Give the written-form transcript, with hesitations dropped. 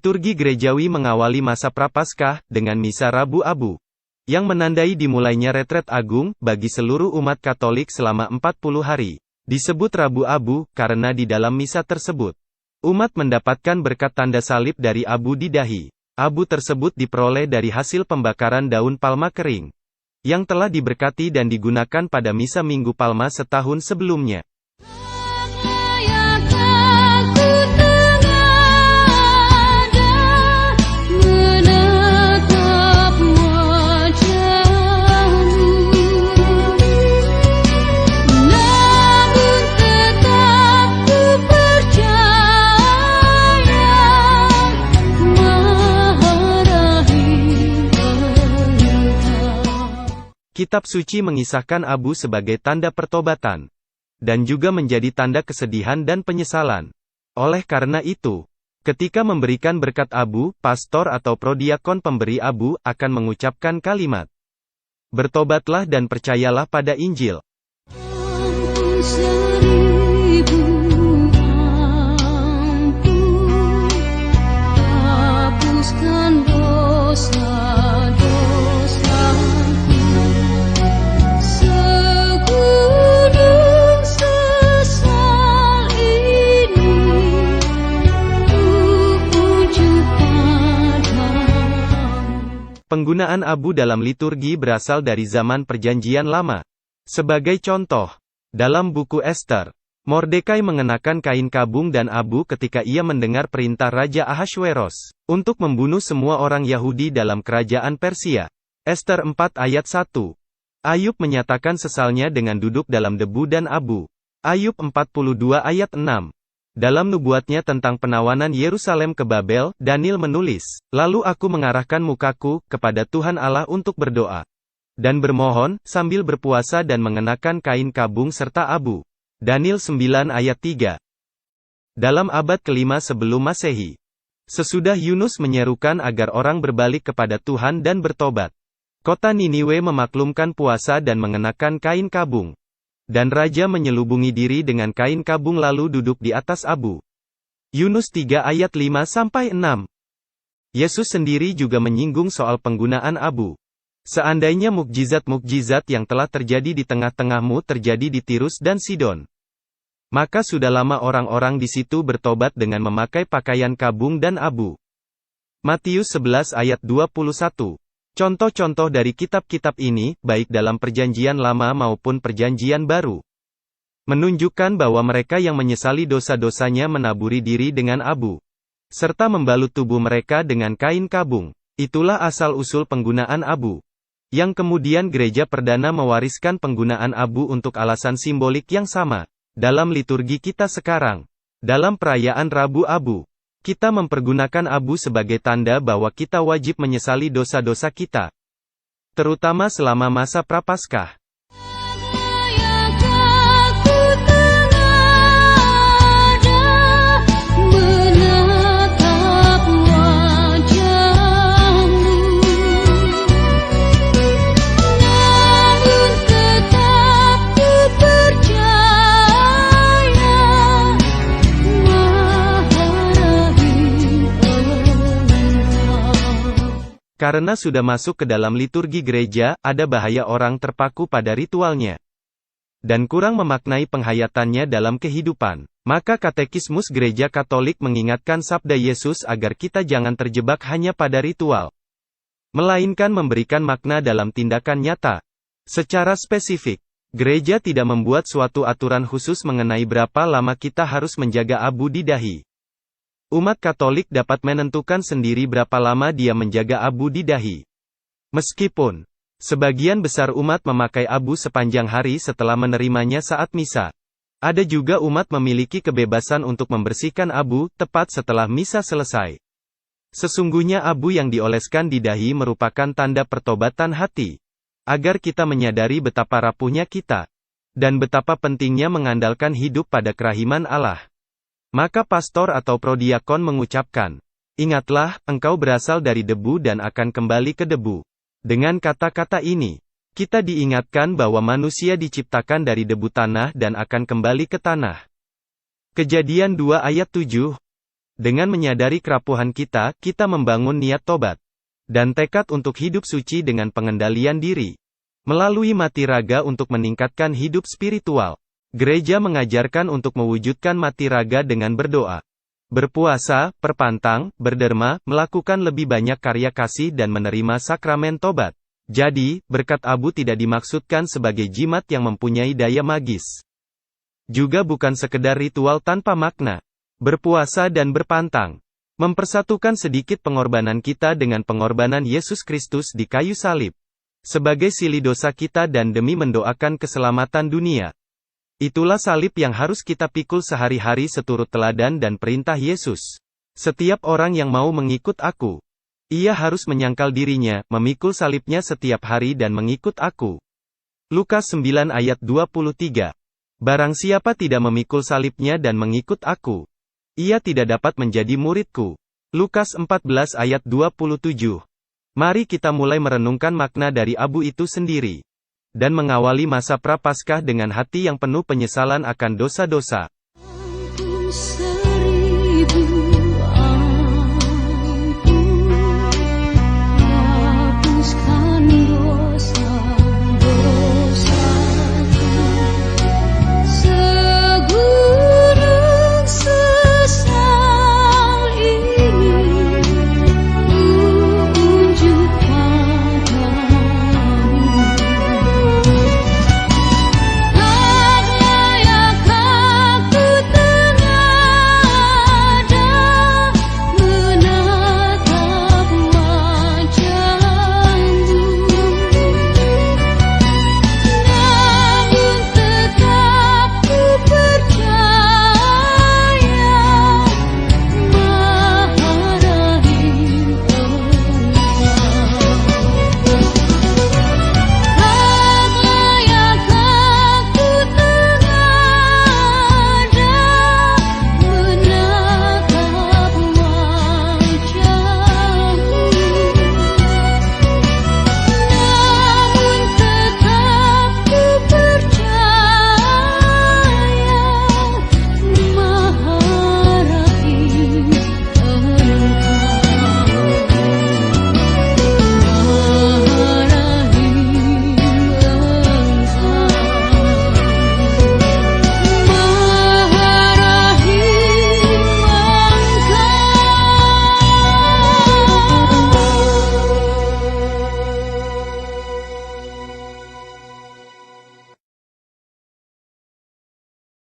Liturgi gerejawi mengawali masa Prapaskah dengan misa Rabu Abu, yang menandai dimulainya retret agung bagi seluruh umat Katolik selama 40 hari. Disebut Rabu Abu karena di dalam misa tersebut, umat mendapatkan berkat tanda salib dari abu di dahi. Abu tersebut diperoleh dari hasil pembakaran daun palma kering, yang telah diberkati dan digunakan pada misa Minggu Palma setahun sebelumnya. Kitab suci mengisahkan abu sebagai tanda pertobatan, dan juga menjadi tanda kesedihan dan penyesalan. Oleh karena itu, ketika memberikan berkat abu, pastor atau prodiakon pemberi abu akan mengucapkan kalimat, "Bertobatlah dan percayalah pada Injil." Penggunaan abu dalam liturgi berasal dari zaman Perjanjian Lama. Sebagai contoh, dalam buku Ester, Mordekai mengenakan kain kabung dan abu ketika ia mendengar perintah Raja Ahasveros untuk membunuh semua orang Yahudi dalam kerajaan Persia. Ester 4 ayat 1. Ayub menyatakan sesalnya dengan duduk dalam debu dan abu. Ayub 42 ayat 6. Dalam nubuatnya tentang penawanan Yerusalem ke Babel, Daniel menulis, "Lalu aku mengarahkan mukaku kepada Tuhan Allah untuk berdoa dan bermohon, sambil berpuasa dan mengenakan kain kabung serta abu." Daniel 9 ayat 3. Dalam abad kelima sebelum Masehi, sesudah Yunus menyerukan agar orang berbalik kepada Tuhan dan bertobat, kota Niniwe memaklumkan puasa dan mengenakan kain kabung. Dan raja menyelubungi diri dengan kain kabung lalu duduk di atas abu. Yunus 3 ayat 5-6. Yesus sendiri juga menyinggung soal penggunaan abu. Seandainya mukjizat-mukjizat yang telah terjadi di tengah-tengahmu terjadi di Tirus dan Sidon, maka sudah lama orang-orang di situ bertobat dengan memakai pakaian kabung dan abu. Matius 11 ayat 21. Contoh-contoh dari kitab-kitab ini, baik dalam Perjanjian Lama maupun Perjanjian Baru, menunjukkan bahwa mereka yang menyesali dosa-dosanya menaburi diri dengan abu, serta membalut tubuh mereka dengan kain kabung. Itulah asal-usul penggunaan abu, yang kemudian gereja perdana mewariskan penggunaan abu untuk alasan simbolik yang sama. Dalam liturgi kita sekarang, dalam perayaan Rabu Abu, kita mempergunakan abu sebagai tanda bahwa kita wajib menyesali dosa-dosa kita, terutama selama masa Prapaskah. Karena sudah masuk ke dalam liturgi gereja, ada bahaya orang terpaku pada ritualnya dan kurang memaknai penghayatannya dalam kehidupan. Maka Katekismus Gereja Katolik mengingatkan sabda Yesus agar kita jangan terjebak hanya pada ritual, melainkan memberikan makna dalam tindakan nyata. Secara spesifik, gereja tidak membuat suatu aturan khusus mengenai berapa lama kita harus menjaga abu di dahi. Umat Katolik dapat menentukan sendiri berapa lama dia menjaga abu di dahi. Meskipun sebagian besar umat memakai abu sepanjang hari setelah menerimanya saat misa, ada juga umat memiliki kebebasan untuk membersihkan abu tepat setelah misa selesai. Sesungguhnya abu yang dioleskan di dahi merupakan tanda pertobatan hati, agar kita menyadari betapa rapuhnya kita, dan betapa pentingnya mengandalkan hidup pada kerahiman Allah. Maka pastor atau prodiakon mengucapkan, "Ingatlah, engkau berasal dari debu dan akan kembali ke debu." Dengan kata-kata ini, kita diingatkan bahwa manusia diciptakan dari debu tanah dan akan kembali ke tanah. Kejadian 2 ayat 7. Dengan menyadari kerapuhan kita, kita membangun niat tobat dan tekad untuk hidup suci dengan pengendalian diri. Melalui mati raga untuk meningkatkan hidup spiritual. Gereja mengajarkan untuk mewujudkan mati raga dengan berdoa, berpuasa, perpantang, berderma, melakukan lebih banyak karya kasih dan menerima sakramen tobat. Jadi, berkat abu tidak dimaksudkan sebagai jimat yang mempunyai daya magis. Juga bukan sekedar ritual tanpa makna. Berpuasa dan berpantang mempersatukan sedikit pengorbanan kita dengan pengorbanan Yesus Kristus di kayu salib. Sebagai sili dosa kita dan demi mendoakan keselamatan dunia. Itulah salib yang harus kita pikul sehari-hari seturut teladan dan perintah Yesus. Setiap orang yang mau mengikut aku, ia harus menyangkal dirinya, memikul salibnya setiap hari dan mengikut aku. Lukas 9 ayat 23. Barang siapa tidak memikul salibnya dan mengikut aku, ia tidak dapat menjadi muridku. Lukas 14 ayat 27. Mari kita mulai merenungkan makna dari abu itu sendiri. Dan mengawali masa Prapaskah dengan hati yang penuh penyesalan akan dosa-dosa.